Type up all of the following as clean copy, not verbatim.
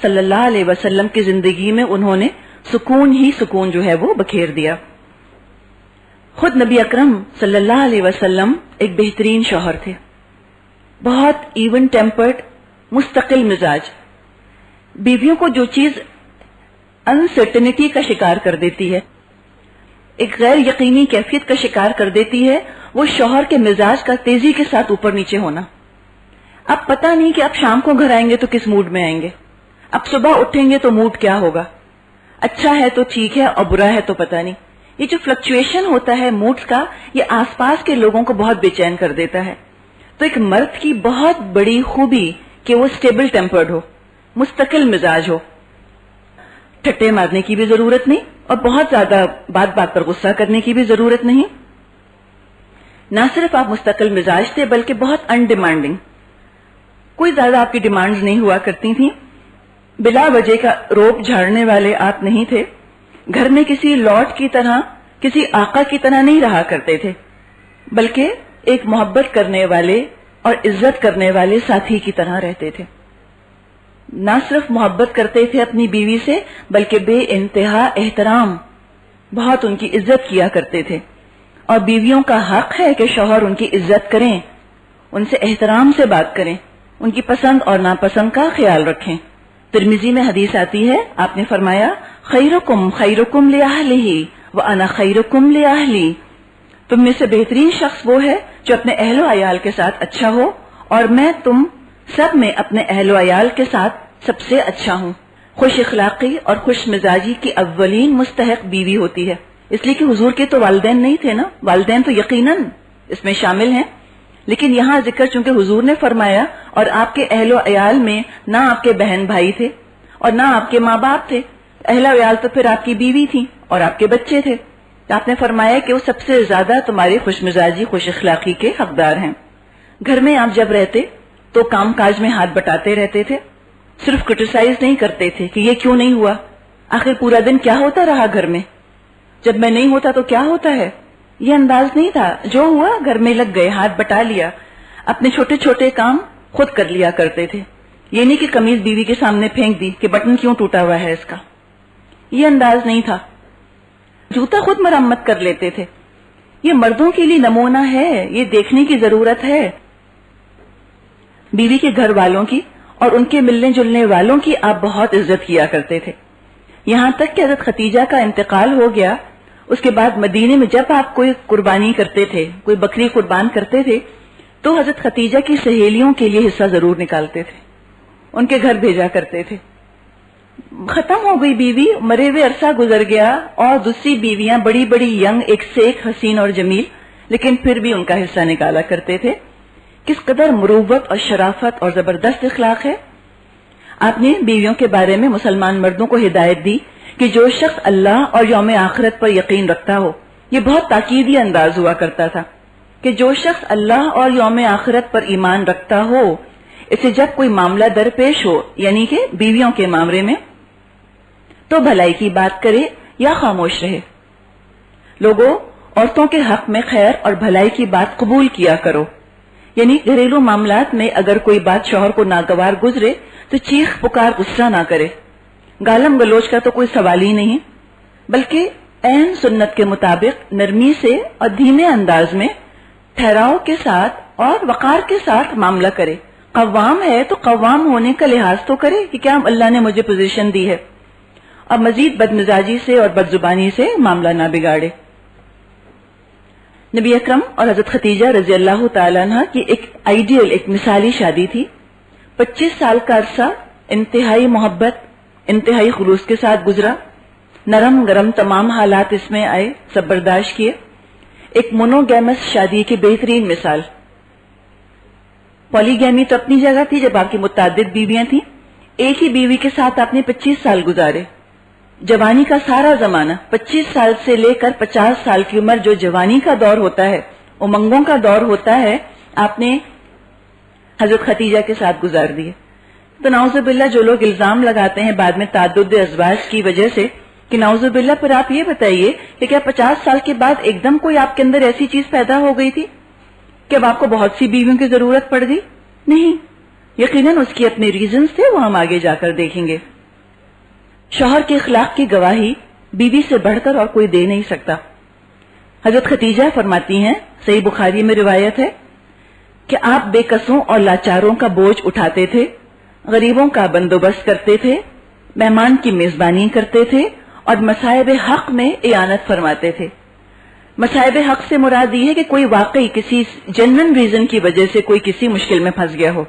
صلی اللہ علیہ وسلم کی زندگی میں انہوں نے سکون ہی سکون جو ہے وہ بکھیر دیا۔ خود نبی اکرم صلی اللہ علیہ وسلم ایک بہترین شوہر تھے، بہت ایون ٹیمپرڈ، مستقل مزاج۔ بیویوں کو جو چیز انسرٹنٹی کا شکار کر دیتی ہے، ایک غیر یقینی کیفیت کا شکار کر دیتی ہے، وہ شوہر کے مزاج کا تیزی کے ساتھ اوپر نیچے ہونا۔ اب پتہ نہیں کہ اب شام کو گھر آئیں گے تو کس موڈ میں آئیں گے، اب صبح اٹھیں گے تو موڈ کیا ہوگا، اچھا ہے تو ٹھیک ہے اور برا ہے تو پتہ نہیں۔ یہ جو فلکچویشن ہوتا ہے موڈز کا، یہ آس پاس کے لوگوں کو بہت بے چین کر دیتا ہے۔ تو ایک مرد کی بہت بڑی خوبی کہ وہ اسٹیبل ٹیمپرڈ ہو، مستقل مزاج ہو، ٹھٹے مارنے کی بھی ضرورت نہیں اور بہت زیادہ بات بات پر غصہ کرنے کی بھی ضرورت نہیں۔ نہ صرف آپ مستقل مزاج تھے بلکہ بہت انڈیمانڈنگ، کوئی زیادہ آپ کی ڈیمانڈز نہیں ہوا کرتی تھیں، بلا وجہ کا روپ جھاڑنے والے آپ نہیں تھے، گھر میں کسی لارڈ کی طرح، کسی آقا کی طرح نہیں رہا کرتے تھے، بلکہ ایک محبت کرنے والے اور عزت کرنے والے ساتھی کی طرح رہتے تھے۔ نہ صرف محبت کرتے تھے اپنی بیوی سے بلکہ بے انتہا احترام، بہت ان کی عزت کیا کرتے تھے، اور بیویوں کا حق ہے کہ شوہر ان کی عزت کریں، ان سے احترام سے بات کریں، ان کی پسند اور ناپسند کا خیال رکھیں۔ ترمذی میں حدیث آتی ہے، آپ نے فرمایا خیرکم خیرکم لأہلہ وانا خیرکم لأہلی، تم میں سے بہترین شخص وہ ہے جو اپنے اہل و عیال کے ساتھ اچھا ہو، اور میں تم سب میں اپنے اہل و عیال کے ساتھ سب سے اچھا ہوں۔ خوش اخلاقی اور خوش مزاجی کی اولین مستحق بیوی ہوتی ہے، اس لیے کہ حضور کے تو والدین نہیں تھے نا، والدین تو یقیناً اس میں شامل ہیں، لیکن یہاں ذکر چونکہ حضور نے فرمایا، اور آپ کے اہل و عیال میں نہ آپ کے بہن بھائی تھے اور نہ آپ کے ماں باپ تھے، اہل و عیال تو پھر آپ کی بیوی تھی اور آپ کے بچے تھے، تو آپ نے فرمایا کہ وہ سب سے زیادہ تمہاری خوش مزاجی خوش اخلاقی کے حقدار ہیں۔ گھر میں آپ جب رہتے تو کام کاج میں ہاتھ بٹاتے رہتے تھے، صرف کرٹیسائز نہیں کرتے تھے کہ یہ کیوں نہیں ہوا، آخر پورا دن کیا ہوتا رہا گھر میں، جب میں نہیں ہوتا تو کیا ہوتا ہے، یہ انداز نہیں تھا، جو ہوا گھر میں لگ گئے، ہاتھ بٹا لیا، اپنے چھوٹے چھوٹے کام خود کر لیا کرتے تھے، یہ نہیں کہ قمیض بیوی کے سامنے پھینک دی کہ بٹن کیوں ٹوٹا ہوا ہے اس کا، یہ انداز نہیں تھا، جوتا خود مرمت کر لیتے تھے۔ یہ مردوں کے لیے نمونہ ہے، یہ دیکھنے کی ضرورت ہے، بیوی کے گھر والوں کی اور ان کے ملنے جلنے والوں کی آپ بہت عزت کیا کرتے تھے، یہاں تک کہ حضرت ختیجہ کا انتقال ہو گیا، اس کے بعد مدینے میں جب آپ کوئی قربانی کرتے تھے، کوئی بکری قربان کرتے تھے، تو حضرت ختیجہ کی سہیلیوں کے لیے حصہ ضرور نکالتے تھے، ان کے گھر بھیجا کرتے تھے۔ ختم ہو گئی بیوی، مرے ہوئے عرصہ گزر گیا، اور دوسری بیویاں بڑی بڑی ینگ، ایک سے ایک حسین اور جمیل، لیکن پھر بھی ان کا حصہ نکالا کرتے تھے۔ کس قدر مروت اور شرافت اور زبردست اخلاق ہے۔ آپ نے بیویوں کے بارے میں مسلمان مردوں کو ہدایت دی کہ جو شخص اللہ اور یوم آخرت پر یقین رکھتا ہو، یہ بہت تاکیدی انداز ہوا کرتا تھا کہ جو شخص اللہ اور یوم آخرت پر ایمان رکھتا ہو، اسے جب کوئی معاملہ درپیش ہو، یعنی کہ بیویوں کے معاملے میں، تو بھلائی کی بات کرے یا خاموش رہے۔ لوگوں، عورتوں کے حق میں خیر اور بھلائی کی بات قبول کیا کرو، یعنی گھریلو معاملات میں اگر کوئی بات شوہر کو ناگوار گزرے تو چیخ پکار غصہ نہ کرے، گالم گلوچ کا تو کوئی سوال ہی نہیں، بلکہ عین سنت کے مطابق نرمی سے اور دھیمے انداز میں ٹھہراؤ کے ساتھ اور وقار کے ساتھ معاملہ کرے۔ قوام ہے تو قوام ہونے کا لحاظ تو کرے کہ کیا اللہ نے مجھے پوزیشن دی ہے، اور مزید بدمزاجی سے اور بدزبانی سے معاملہ نہ بگاڑے۔ نبی اکرم اور حضرت ختیجہ رضی اللہ تعالیٰ عنہ کی ایک آئیڈیل، ایک مثالی شادی تھی۔ 25 سال کا عرصہ انتہائی محبت، انتہائی خلوص کے ساتھ گزرا، نرم گرم تمام حالات اس میں آئے، سب برداشت کیے۔ ایک مونوگیمس شادی کی بہترین مثال۔ پولی گیمی تو اپنی جگہ تھی جب آپ کی متعدد بیویاں تھیں، ایک ہی بیوی کے ساتھ آپ نے 25 سال گزارے۔ جوانی کا سارا زمانہ، 25 سال سے لے کر 50 سال کی عمر، جو جوانی کا دور ہوتا ہے، امنگوں کا دور ہوتا ہے، آپ نے حضرت ختیجہ کے ساتھ گزار دیے۔ تو نعوذ باللہ جو لوگ الزام لگاتے ہیں بعد میں تعدد ازواج کی وجہ سے کہ نعوذ باللہ، پھر آپ یہ بتائیے کہ کیا 50 سال کے بعد ایک دم کوئی آپ کے اندر ایسی چیز پیدا ہو گئی تھی کہ اب آپ کو بہت سی بیویوں کی ضرورت پڑ گئی؟ نہیں، یقیناً اس کی اپنے ریزنز تھے، وہ ہم آگے جا کر دیکھیں گے۔ شوہر کے اخلاق کی گواہی بیوی سے بڑھ کر اور کوئی دے نہیں سکتا۔ حضرت خدیجہ فرماتی ہیں، صحیح بخاری میں روایت ہے کہ آپ بے کسوں اور لاچاروں کا بوجھ اٹھاتے تھے، غریبوں کا بندوبست کرتے تھے، مہمان کی میزبانی کرتے تھے اور مصائب حق میں اعانت فرماتے تھے۔ مصائب حق سے مراد یہ ہے کہ کوئی واقعی کسی جنرل ریزن کی وجہ سے کوئی کسی مشکل میں پھنس گیا ہو،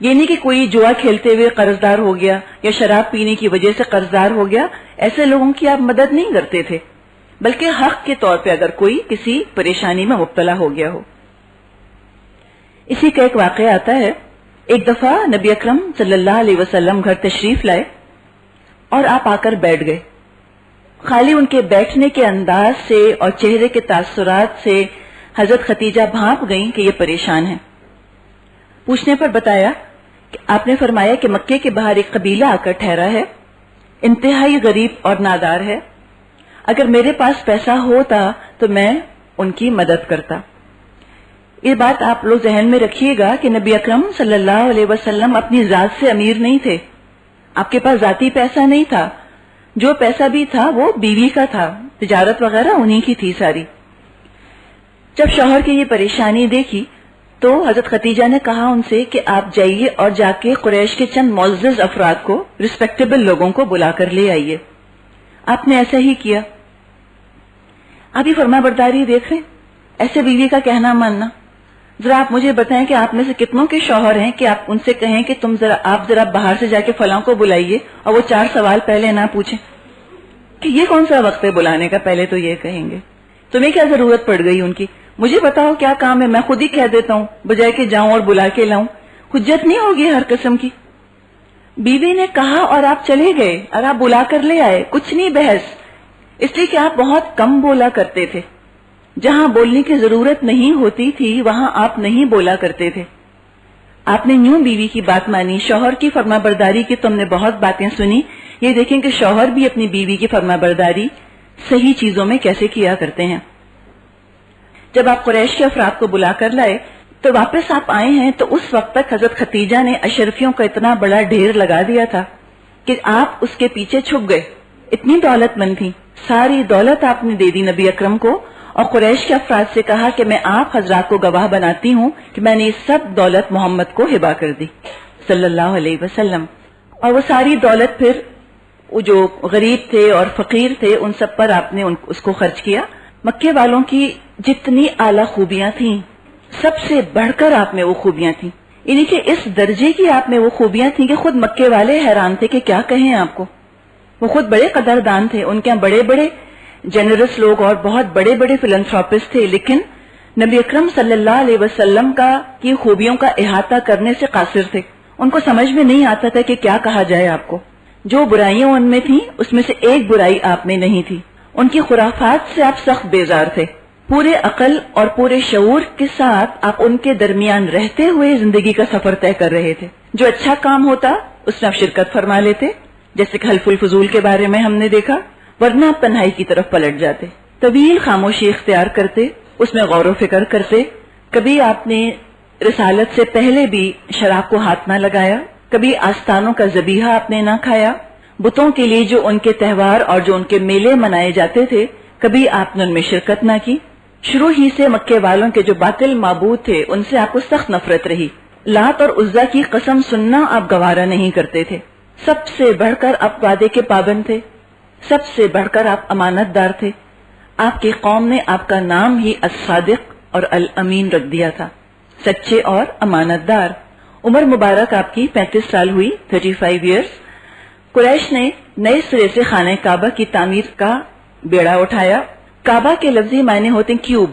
یہ نہیں کہ کوئی جوا کھیلتے ہوئے قرضدار ہو گیا یا شراب پینے کی وجہ سے قرضدار ہو گیا، ایسے لوگوں کی آپ مدد نہیں کرتے تھے، بلکہ حق کے طور پہ اگر کوئی کسی پریشانی میں مبتلا ہو گیا ہو۔ اسی کا ایک واقعہ آتا ہے، ایک دفعہ نبی اکرم صلی اللہ علیہ وسلم گھر تشریف لائے اور آپ آ کر بیٹھ گئے۔ خالی ان کے بیٹھنے کے انداز سے اور چہرے کے تاثرات سے حضرت خدیجہ بھانپ گئیں کہ یہ پریشان ہیں۔ پوچھنے پر بتایا کہ آپ نے فرمایا کہ مکے کے باہر ایک قبیلہ آ کر ٹھہرا ہے، انتہائی غریب اور نادار ہے، اگر میرے پاس پیسہ ہوتا تو میں ان کی مدد کرتا۔ یہ بات آپ لوگ ذہن میں رکھیے گا کہ نبی اکرم صلی اللہ علیہ وسلم اپنی ذات سے امیر نہیں تھے، آپ کے پاس ذاتی پیسہ نہیں تھا، جو پیسہ بھی تھا وہ بیوی کا تھا، تجارت وغیرہ انہی کی تھی ساری۔ جب شوہر کی یہ پریشانی دیکھی تو حضرت خدیجہ نے کہا ان سے کہ آپ جائیے اور جا کے قریش کے چند معزز افراد کو، ریسپیکٹیبل لوگوں کو بلا کر لے آئیے۔ آپ نے ایسا ہی کیا۔ آپ یہ فرما برداری دیکھ رہے، ایسے بیوی کا کہنا ماننا۔ ذرا آپ مجھے بتائیں کہ آپ میں سے کتنوں کے شوہر ہیں کہ آپ ان سے کہیں کہ آپ ذرا باہر سے جا کے فلاں کو بلائیے اور وہ 4 سوال پہلے نہ پوچھیں کہ یہ کون سا وقت ہے بلانے کا، پہلے تو یہ کہیں گے تمہیں کیا ضرورت پڑ گئی ان کی، مجھے بتاؤ کیا کام ہے، میں خود ہی کہہ دیتا ہوں بجائے کہ جاؤں اور بلا کے لاؤں۔ حجت نہیں ہوگی ہر قسم کی۔ بیوی نے کہا اور آپ چلے گئے اور آپ بلا کر لے آئے، کچھ نہیں بحث، اس لیے کہ آپ بہت کم بولا کرتے تھے، جہاں بولنے کی ضرورت نہیں ہوتی تھی وہاں آپ نہیں بولا کرتے تھے۔ آپ نے یوں بیوی کی بات مانی، شوہر کی فرما برداری کی تم نے بہت باتیں سنی، یہ دیکھیں کہ شوہر بھی اپنی بیوی کی فرما برداری صحیح چیزوں میں کیسے کیا کرتے ہیں۔ جب آپ قریش کے افراد کو بلا کر لائے تو واپس آپ آئے ہیں تو اس وقت تک حضرت خدیجہ نے اشرفیوں کا اتنا بڑا ڈھیر لگا دیا تھا کہ آپ اس کے پیچھے چھپ گئے، اتنی دولت مند تھی، ساری دولت آپ نے دے دی نبی اکرم کو، اور قریش کے افراد سے کہا کہ میں آپ حضرات کو گواہ بناتی ہوں کہ میں نے یہ سب دولت محمد کو ہبا کر دی صلی اللہ علیہ وسلم۔ اور وہ ساری دولت پھر وہ جو غریب تھے اور فقیر تھے ان سب پر آپ نے اس کو خرچ کیا۔ مکے والوں کی جتنی اعلیٰ خوبیاں تھیں سب سے بڑھ کر آپ میں وہ خوبیاں تھیں، یعنی کہ اس درجے کی آپ میں وہ خوبیاں تھیں کہ خود مکے والے حیران تھے کہ کیا کہیں آپ کو۔ وہ خود بڑے قدردان تھے، ان کے یہاں بڑے بڑے جنرس لوگ اور بہت بڑے بڑے فلنتھراپسٹ تھے، لیکن نبی اکرم صلی اللہ علیہ وسلم کی خوبیوں کا احاطہ کرنے سے قاصر تھے۔ ان کو سمجھ میں نہیں آتا تھا کہ کیا کہا جائے آپ کو۔ جو برائیاں ان میں تھیں اس میں سے ایک برائی آپ میں نہیں تھی۔ ان کی خرافات سے آپ سخت بیزار تھے، پورے عقل اور پورے شعور کے ساتھ آپ ان کے درمیان رہتے ہوئے زندگی کا سفر طے کر رہے تھے۔ جو اچھا کام ہوتا اس میں آپ شرکت فرما لیتے، جیسے کہ حلف الفضول کے بارے میں ہم نے دیکھا، ورنہ آپ تنہائی کی طرف پلٹ جاتے، طویل خاموشی اختیار کرتے، اس میں غور و فکر کرتے۔ کبھی آپ نے رسالت سے پہلے بھی شراب کو ہاتھ نہ لگایا، کبھی آستانوں کا ذبیحہ آپ نے نہ کھایا، بتوں کے لیے جو ان کے تہوار اور جو ان کے میلے منائے جاتے تھے کبھی آپ نے ان میں شرکت نہ کی۔ شروع ہی سے مکے والوں کے جو باطل معبود تھے ان سے آپ کو سخت نفرت رہی، لات اور عزا کی قسم سننا آپ گوارا نہیں کرتے تھے۔ سب سے بڑھ کر آپ وعدے کے پابند تھے، سب سے بڑھ کر آپ امانت دار تھے۔ آپ کی قوم نے آپ کا نام ہی الصادق اور الامین رکھ دیا تھا، سچے اور امانت دار۔ عمر مبارک آپ کی 35 سال ہوئی، 35 ایئرز۔ قریش نے نئے سرے سے خانہ کعبہ کی تعمیر کا بیڑا اٹھایا۔ کعبہ کے لفظی معنی ہوتے ہیں کیوب،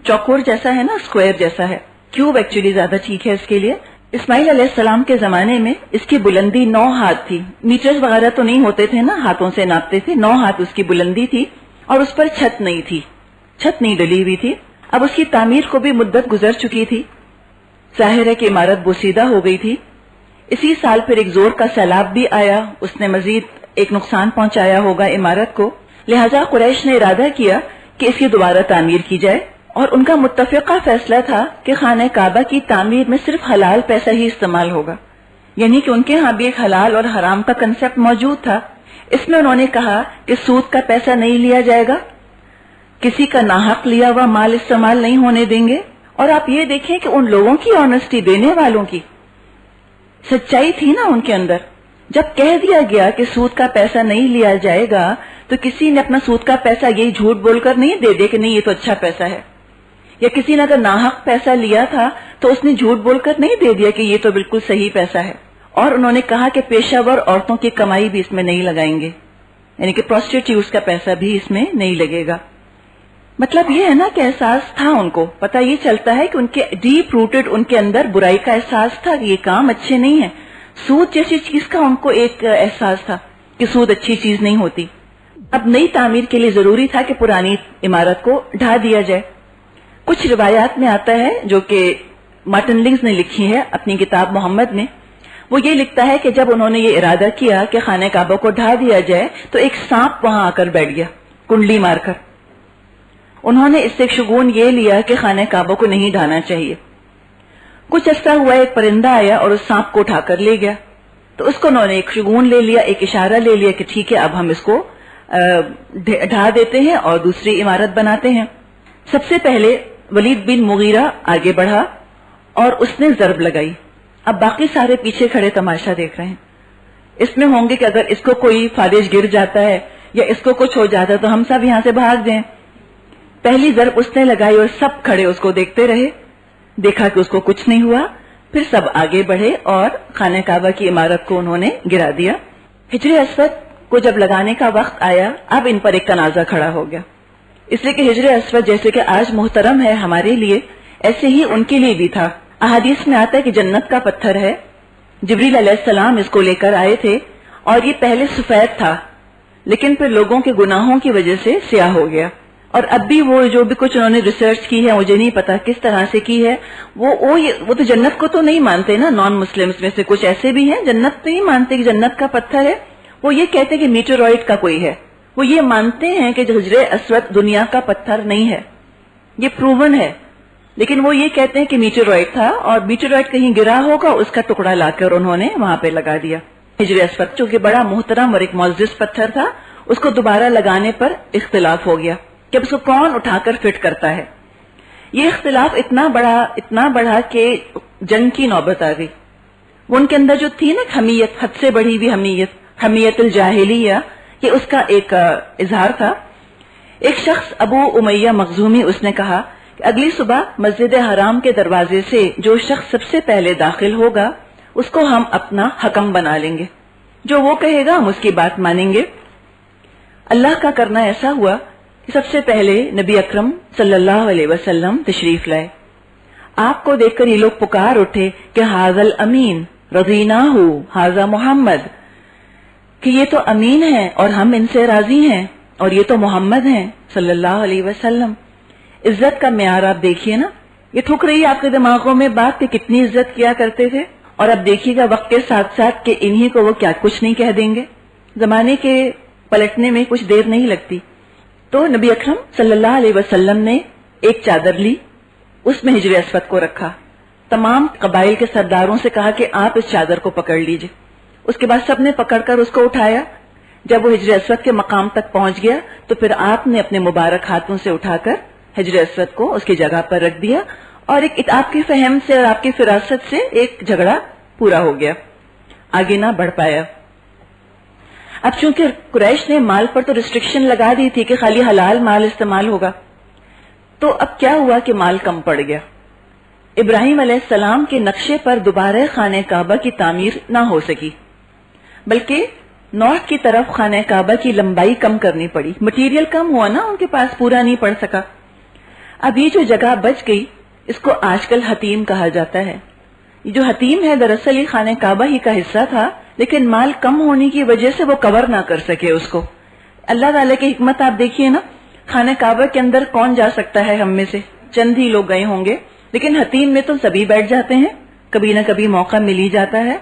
چوکور جیسا ہے نا، اسکوائر جیسا ہے، کیوب ایکچولی زیادہ ٹھیک ہے اس کے لیے۔ اسماعیل علیہ السلام کے زمانے میں اس کی بلندی 9 ہاتھ تھی، میٹرز وغیرہ تو نہیں ہوتے تھے نا، ہاتھوں سے ناپتے تھے، 9 ہاتھ اس کی بلندی تھی، اور اس پر چھت نہیں تھی، چھت نہیں ڈلی ہوئی تھی۔ اب اس کی تعمیر کو بھی مدت گزر چکی تھی، ظاہر ہے کہ عمارت بوسیدہ ہو گئی تھی۔ اسی سال پھر ایک زور کا سیلاب بھی آیا، اس نے مزید ایک نقصان پہنچایا ہوگا عمارت کو، لہذا قریش نے ارادہ کیا کہ اس کی دوبارہ تعمیر کی جائے، اور ان کا متفقہ فیصلہ تھا کہ خانہ کعبہ کی تعمیر میں صرف حلال پیسہ ہی استعمال ہوگا، یعنی کہ ان کے ہاں بھی ایک حلال اور حرام کا کنسپٹ موجود تھا، اس میں انہوں نے کہا کہ سود کا پیسہ نہیں لیا جائے گا، کسی کا ناحق لیا ہوا مال استعمال نہیں ہونے دیں گے. اور آپ یہ دیکھیں کہ ان لوگوں کی آنےسٹی، دینے والوں کی سچائی تھی نا ان کے اندر. جب کہہ دیا گیا کہ سود کا پیسہ نہیں لیا جائے گا تو کسی نے اپنا سود کا پیسہ یہی جھوٹ بول کر نہیں دے دے کہ نہیں یہ تو اچھا پیسہ ہے، یا کسی نے اگر ناحق پیسہ لیا تھا تو اس نے جھوٹ بول کر نہیں دے دیا کہ یہ تو بالکل صحیح پیسہ ہے. اور انہوں نے کہا کہ پیشہ ور عورتوں کی کمائی بھی اس میں نہیں لگائیں گے، یعنی کہ پروسٹیٹیوٹس کا پیسہ بھی اس میں نہیں لگے گا. مطلب یہ ہے نا کہ احساس تھا، ان کو پتہ یہ چلتا ہے کہ ان کے ڈیپ روٹڈ ان کے اندر برائی کا احساس تھا کہ یہ کام اچھے نہیں ہیں. سود جیسی چیز کا ان کو ایک احساس تھا کہ سود اچھی چیز نہیں ہوتی. اب نئی تعمیر کے لیے ضروری تھا کہ پرانی عمارت کو ڈھا دیا جائے. کچھ روایات میں آتا ہے جو کہ مارٹن لنگز نے لکھی ہے اپنی کتاب محمد میں. وہ یہ لکھتا ہے کہ جب انہوں نے یہ ارادہ کیا کہ خانہ کعبہ کو ڈھا دیا جائے تو ایک سانپ وہاں آ کر بیٹھ گیا کنڈلی مار کر. انہوں نے اس سے ایک شگون یہ لیا کہ خانہ کعبہ کو نہیں ڈھانا چاہیے. کچھ عرصہ ہوا ایک پرندہ آیا اور اس سانپ کو اٹھا کر لے گیا. تو اس کو انہوں نے ایک شگون لے لیا، ایک اشارہ لے لیا کہ ٹھیک ہے اب ہم اس کو ڈھا دیتے ہیں اور دوسری عمارت بناتے ہیں. سب سے پہلے ولید بن مغیرہ آگے بڑھا اور اس نے ضرب لگائی. اب باقی سارے پیچھے کھڑے تماشا دیکھ رہے ہیں. اس میں ہوں گے کہ اگر اس کو کوئی فالج گر جاتا ہے یا اس کو کچھ ہو جاتا ہے تو ہم سب یہاں سے بھاگ جائیں. پہلی ضرب اس نے لگائی اور سب کھڑے اس کو دیکھتے رہے. دیکھا کہ اس کو کچھ نہیں ہوا. پھر سب آگے بڑھے اور خانہ کعبہ کی عمارت کو انہوں نے گرا دیا. حجر اسود کو جب لگانے کا وقت آیا اب ان پر ایک تنازع کھڑا ہو گیا، اس لیے کہ حجر اسود جیسے کہ آج محترم ہے ہمارے لیے ایسے ہی ان کے لیے بھی تھا. احادیث میں آتا ہے کہ جنت کا پتھر ہے. جبریل علیہ السلام اس کو لے کر آئے تھے اور یہ پہلے سفید تھا لیکن پھر لوگوں کے گناہوں کی وجہ سے سیاہ ہو گیا. اور اب بھی وہ جو بھی کچھ انہوں نے ریسرچ کی ہے مجھے نہیں پتا کس طرح سے کی ہے، وہ تو جنت کو تو نہیں مانتے نا. نان مسلمز میں سے کچھ ایسے بھی ہیں جنت نہیں مانتے کہ جنت کا پتھر ہے. وہ یہ کہتے ہیں کہ میٹرائٹ کا کوئی ہے. وہ یہ مانتے ہیں کہ حجر اسود دنیا کا پتھر نہیں ہے، یہ پروون ہے. لیکن وہ یہ کہتے ہیں کہ میٹرائٹ تھا اور میٹرائٹ کہیں گرا ہوگا، اس کا ٹکڑا لا کر انہوں نے وہاں پہ لگا دیا. حجر اسود چونکہ بڑا محترم اور ایک معزز پتھر تھا، اس کو دوبارہ لگانے پر اختلاف ہو گیا کہ اس کو کون اٹھا کر فٹ کرتا ہے. یہ اختلاف اتنا بڑھا کہ جنگ کی نوبت آ گئی. وہ ان کے اندر جو تھی نا حمیت، حد سے بڑھی ہوئی حمیت الجاہلیہ، یہ اس کا ایک اظہار تھا. ایک شخص ابو امیہ مخزومی اس نے کہا کہ اگلی صبح مسجد حرام کے دروازے سے جو شخص سب سے پہلے داخل ہوگا اس کو ہم اپنا حکم بنا لیں گے، جو وہ کہے گا ہم اس کی بات مانیں گے. اللہ کا کرنا ایسا ہوا کہ سب سے پہلے نبی اکرم صلی اللہ علیہ وسلم تشریف لائے. آپ کو دیکھ کر یہ لوگ پکار اٹھے کہ حاذا الامین رضیناہ حاذا محمد، کہ یہ تو امین ہے اور ہم ان سے راضی ہیں اور یہ تو محمد ہیں صلی اللہ علیہ وسلم. عزت کا معیار آپ دیکھیے نا. یہ ٹھک رہی ہے آپ کے دماغوں میں بات کہ کتنی عزت کیا کرتے تھے، اور اب دیکھیے گا وقت کے ساتھ ساتھ کہ انہی کو وہ کیا کچھ نہیں کہہ دیں گے. زمانے کے پلٹنے میں کچھ دیر نہیں لگتی. تو نبی اکرم صلی اللہ علیہ وسلم نے ایک چادر لی، اس میں حجر اسود کو رکھا. تمام قبائل کے سرداروں سے کہا کہ آپ اس چادر کو پکڑ لیجئے. اس کے بعد سب نے پکڑ کر اس کو اٹھایا. جب وہ حجر اسود کے مقام تک پہنچ گیا تو پھر آپ نے اپنے مبارک ہاتھوں سے اٹھا کر حجر اسود کو اس کی جگہ پر رکھ دیا، اور ایک آپ کی فہم سے اور آپ کی فراست سے ایک جھگڑا پورا ہو گیا، آگے نہ بڑھ پایا. اب چونکہ قریش نے مال پر تو ریسٹرکشن لگا دی تھی کہ خالی حلال مال استعمال ہوگا، تو اب کیا ہوا کہ مال کم پڑ گیا. ابراہیم علیہ السلام کے نقشے پر دوبارہ خانہ کعبہ کی تعمیر نہ ہو سکی، بلکہ نارتھ کی طرف خانہ کعبہ کی لمبائی کم کرنی پڑی. مٹیریل کم ہوا نا، ان کے پاس پورا نہیں پڑ سکا. اب یہ جو جگہ بچ گئی اس کو آج کل حتیم کہا جاتا ہے. یہ جو حتیم ہے دراصل یہ خانہ کعبہ ہی کا حصہ تھا، لیکن مال کم ہونے کی وجہ سے وہ کور نہ کر سکے اس کو. اللہ تعالیٰ کی حکمت آپ دیکھیے نا، خانہ کعبہ کے اندر کون جا سکتا ہے؟ ہم میں سے چند ہی لوگ گئے ہوں گے، لیکن حتیم میں تو سبھی بیٹھ جاتے ہیں، کبھی نہ کبھی موقع مل ہی جاتا ہے.